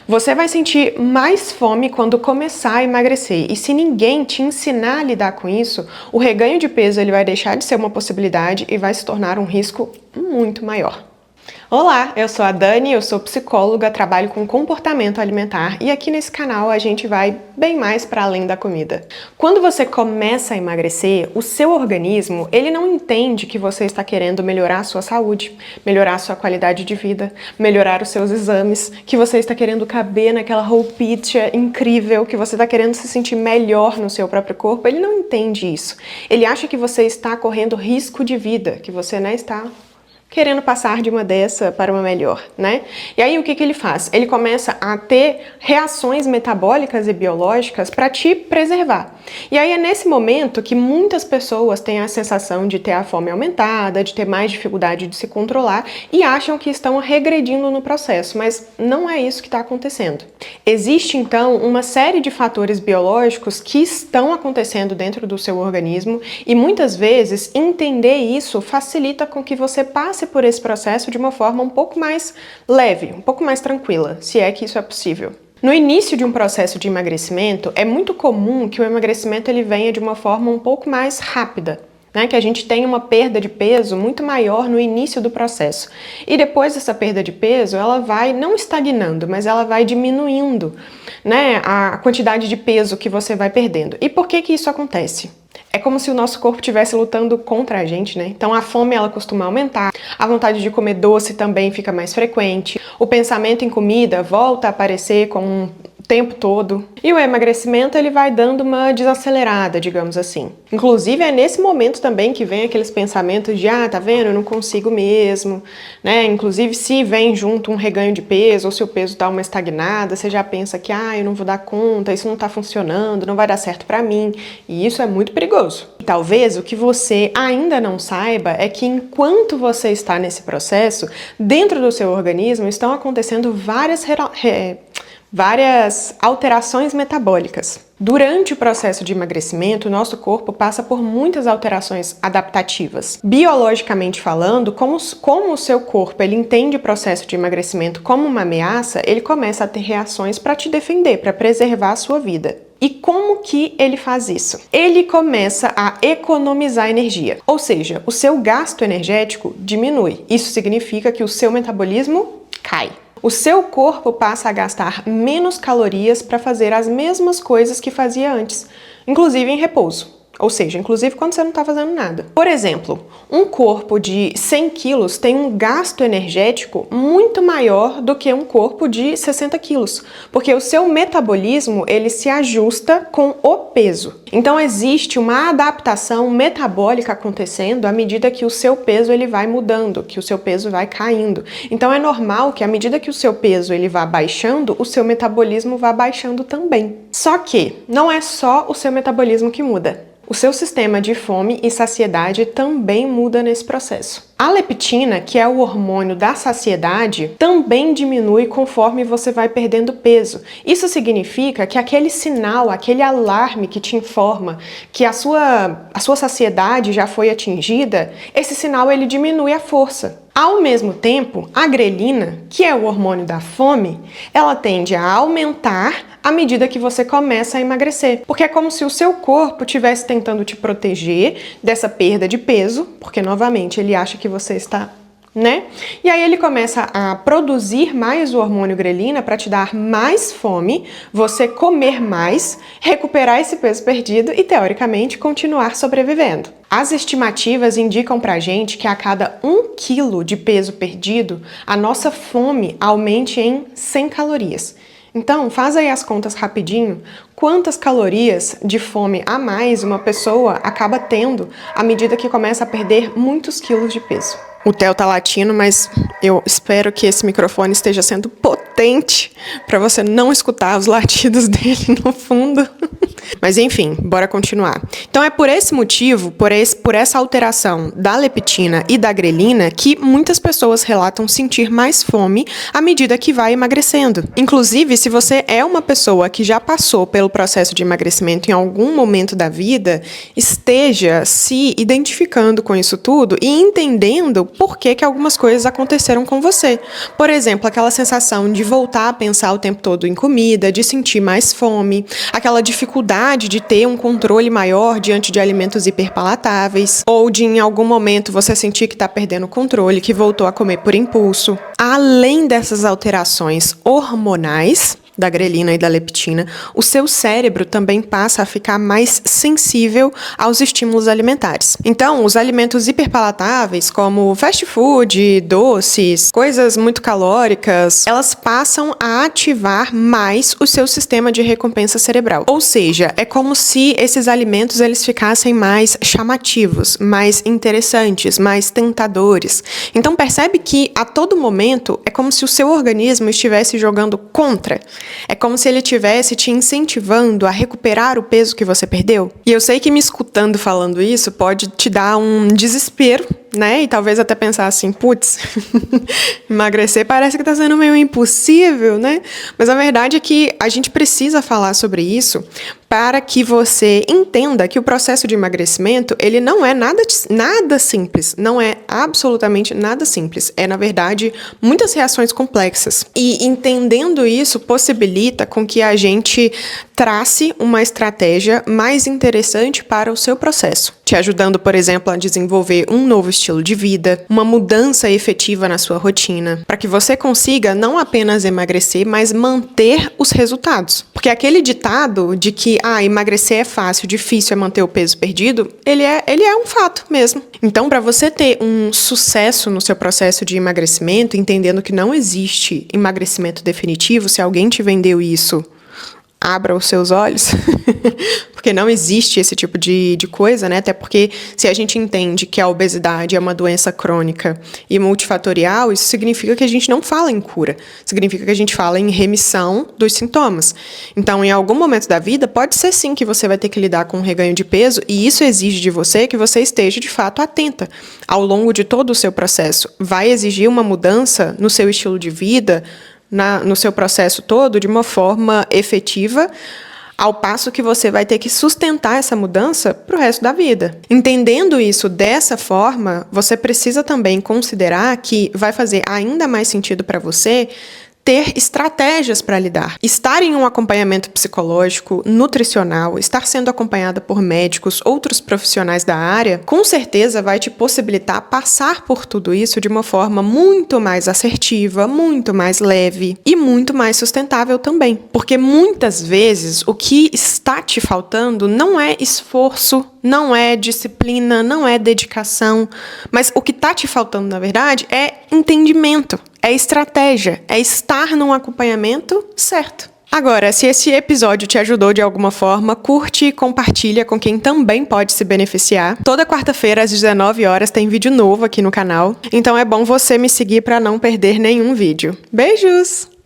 Você vai sentir mais fome quando começar a emagrecer, e se ninguém te ensinar a lidar com isso, o reganho de peso ele vai deixar de ser uma possibilidade e vai se tornar um risco muito maior. Olá, eu sou a Dani, eu sou psicóloga, trabalho com comportamento alimentar e aqui nesse canal a gente vai bem mais para além da comida. Quando você começa a emagrecer, o seu organismo, ele não entende que você está querendo melhorar a sua saúde, melhorar a sua qualidade de vida, melhorar os seus exames, que você está querendo caber naquela roupinha incrível, que você está querendo se sentir melhor no seu próprio corpo. Ele não entende isso. Ele acha que você está correndo risco de vida, que você está querendo passar de uma dessa para uma melhor, né? E aí o que ele faz? Ele começa a ter reações metabólicas e biológicas para te preservar. E aí é nesse momento que muitas pessoas têm a sensação de ter a fome aumentada, de ter mais dificuldade de se controlar e acham que estão regredindo no processo, mas não é isso que está acontecendo. Existe então uma série de fatores biológicos que estão acontecendo dentro do seu organismo e muitas vezes entender isso facilita com que você passe por esse processo de uma forma um pouco mais leve, um pouco mais tranquila, se é que isso é possível. No início de um processo de emagrecimento, é muito comum que o emagrecimento ele venha de uma forma um pouco mais rápida, né? Que a gente tenha uma perda de peso muito maior no início do processo. E depois dessa perda de peso, ela vai não estagnando, mas ela vai diminuindo, né? A quantidade de peso que você vai perdendo. E por que isso acontece? É como se o nosso corpo estivesse lutando contra a gente, né? Então a fome ela costuma aumentar, a vontade de comer doce também fica mais frequente, o pensamento em comida volta a aparecer com o tempo todo. E o emagrecimento ele vai dando uma desacelerada, digamos assim. Inclusive é nesse momento também que vem aqueles pensamentos de tá vendo, eu não consigo mesmo, né? Inclusive se vem junto um reganho de peso ou se o peso dá uma estagnada, você já pensa que eu não vou dar conta, isso não tá funcionando, não vai dar certo pra mim. E isso é muito perigoso. E talvez o que você ainda não saiba é que enquanto você está nesse processo, dentro do seu organismo estão acontecendo várias alterações metabólicas. Durante o processo de emagrecimento, o nosso corpo passa por muitas alterações adaptativas. Biologicamente falando, como o seu corpo ele entende o processo de emagrecimento como uma ameaça, ele começa a ter reações para te defender, para preservar a sua vida. E como que ele faz isso? Ele começa a economizar energia, ou seja, o seu gasto energético diminui. Isso significa que o seu metabolismo cai. O seu corpo passa a gastar menos calorias para fazer as mesmas coisas que fazia antes, inclusive em repouso. Ou seja, inclusive quando você não está fazendo nada. Por exemplo, um corpo de 100 quilos tem um gasto energético muito maior do que um corpo de 60 quilos, porque o seu metabolismo ele se ajusta com o peso. Então existe uma adaptação metabólica acontecendo à medida que o seu peso ele vai mudando, que o seu peso vai caindo. Então é normal que à medida que o seu peso ele vá baixando, o seu metabolismo vá baixando também. Só que não é só o seu metabolismo que muda. O seu sistema de fome e saciedade também muda nesse processo. A leptina, que é o hormônio da saciedade, também diminui conforme você vai perdendo peso. Isso significa que aquele sinal, aquele alarme que te informa que a sua saciedade já foi atingida, esse sinal ele diminui a força. Ao mesmo tempo, a grelina, que é o hormônio da fome, ela tende a aumentar à medida que você começa a emagrecer. Porque é como se o seu corpo estivesse tentando te proteger dessa perda de peso, porque novamente ele acha que você está, né? E aí ele começa a produzir mais o hormônio grelina para te dar mais fome, você comer mais, recuperar esse peso perdido e, teoricamente, continuar sobrevivendo. As estimativas indicam pra gente que a cada 1 quilo de peso perdido, a nossa fome aumente em 100 calorias. Então, faz aí as contas rapidinho, quantas calorias de fome a mais uma pessoa acaba tendo à medida que começa a perder muitos quilos de peso. O Theo tá latindo, mas eu espero que esse microfone esteja sendo potente para você não escutar os latidos dele no fundo. Mas enfim, bora continuar. Então é por esse motivo, por essa alteração da leptina e da grelina, que muitas pessoas relatam sentir mais fome à medida que vai emagrecendo. Inclusive, se você é uma pessoa que já passou pelo processo de emagrecimento em algum momento da vida, esteja se identificando com isso tudo e entendendo por que algumas coisas aconteceram com você. Por exemplo, aquela sensação de voltar a pensar o tempo todo em comida, de sentir mais fome, aquela dificuldade de ter um controle maior diante de alimentos hiperpalatáveis, ou de em algum momento você sentir que está perdendo o controle, que voltou a comer por impulso. Além dessas alterações hormonais, da grelina e da leptina, o seu cérebro também passa a ficar mais sensível aos estímulos alimentares. Então, os alimentos hiperpalatáveis, como fast food, doces, coisas muito calóricas, elas passam a ativar mais o seu sistema de recompensa cerebral. Ou seja, é como se esses alimentos eles ficassem mais chamativos, mais interessantes, mais tentadores. Então, percebe que a todo momento é como se o seu organismo estivesse jogando contra. É como se ele estivesse te incentivando a recuperar o peso que você perdeu. E eu sei que me escutando falando isso pode te dar um desespero, né? E talvez até pensar assim, putz, emagrecer parece que tá sendo meio impossível, né? Mas a verdade é que a gente precisa falar sobre isso para que você entenda que o processo de emagrecimento, ele não é nada simples, não é absolutamente nada simples. É, na verdade, muitas reações complexas. E entendendo isso, possibilita com que a gente trace uma estratégia mais interessante para o seu processo, te ajudando, por exemplo, a desenvolver um novo estilo de vida, uma mudança efetiva na sua rotina, para que você consiga não apenas emagrecer, mas manter os resultados. Porque aquele ditado de que emagrecer é fácil, difícil é manter o peso perdido, ele é um fato mesmo. Então, para você ter um sucesso no seu processo de emagrecimento, entendendo que não existe emagrecimento definitivo, se alguém te vendeu isso, abra os seus olhos, porque não existe esse tipo de coisa, né? Até porque se a gente entende que a obesidade é uma doença crônica e multifatorial, isso significa que a gente não fala em cura, significa que a gente fala em remissão dos sintomas. Então, em algum momento da vida, pode ser sim que você vai ter que lidar com um reganho de peso e isso exige de você que você esteja, de fato, atenta ao longo de todo o seu processo. Vai exigir uma mudança no seu estilo de vida, no seu processo todo, de uma forma efetiva, ao passo que você vai ter que sustentar essa mudança para o resto da vida. Entendendo isso dessa forma, você precisa também considerar que vai fazer ainda mais sentido para você ter estratégias para lidar. Estar em um acompanhamento psicológico, nutricional, estar sendo acompanhada por médicos, outros profissionais da área, com certeza vai te possibilitar passar por tudo isso de uma forma muito mais assertiva, muito mais leve e muito mais sustentável também. Porque muitas vezes o que está te faltando não é esforço, não é disciplina, não é dedicação, mas o que está te faltando, na verdade, é entendimento, é estratégia, é estar num acompanhamento certo. Agora, se esse episódio te ajudou de alguma forma, curte e compartilha com quem também pode se beneficiar. Toda quarta-feira, às 19 horas, tem vídeo novo aqui no canal, então é bom você me seguir para não perder nenhum vídeo. Beijos!